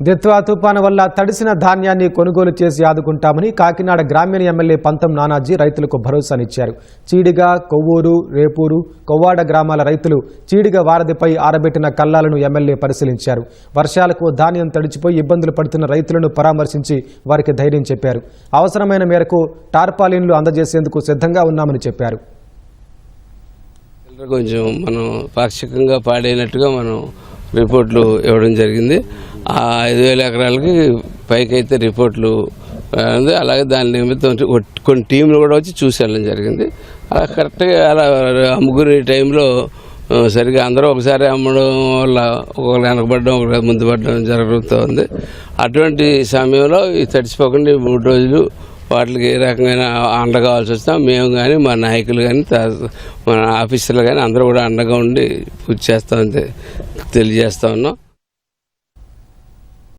దిత్వా తుఫాను వల్ల తడిసిన ధాన్యాన్ని కొనుగోలు చేసి ఆదుకుంటామని కాకినాడ గ్రామీణ ఎమ్మెల్యే పంతం నానాజీ రైతులకు భరోసానిచ్చారు. చీడిగ, కొవ్వూరు, రేపూరు, కొవ్వాడ గ్రామాల రైతులు చీడిగ వారధిపై ఆరబెట్టిన కల్లాలను ఎమ్మెల్యే పరిశీలించారు. వర్షాలకు ధాన్యం తడిచిపోయి ఇబ్బందులు పడుతున్న రైతులను పరామర్శించి వారికి ధైర్యం చెప్పారు. అవసరమైన మేరకు టార్పాలిన్లు అందజేసేందుకు సిద్ధంగా ఉన్నామని చెప్పారు. కొంచెం మనం పాక్షికంగా పాడైనట్టుగా మనం రిపోర్ట్లు ఇవ్వడం జరిగింది. ఆ 5,000 ఎకరాలకి పైకి అయితే రిపోర్ట్లు అలాగే దాని నిమిత్తం కొన్ని టీంలు కూడా వచ్చి చూసి వెళ్ళడం జరిగింది. అలా కరెక్ట్గా అలా అమ్ముకునే టైంలో సరిగా అందరూ ఒకసారి అమ్మడం వల్ల ఒకరు వెనకబడడం ఒకరు ముందు పడడం జరుగుతూ ఉంది. అటువంటి సమయంలో తడిచిపోకుండా 3 రోజులు వాటికి ఏ రకమైన అండ కావాల్సి వస్తాం మేము కానీ మా నాయకులు కానీ మన ఆఫీసర్లు కానీ అందరూ కూడా అండగా ఉండి పూర్తి చేస్తామని తెలియజేస్తా ఉన్నాం.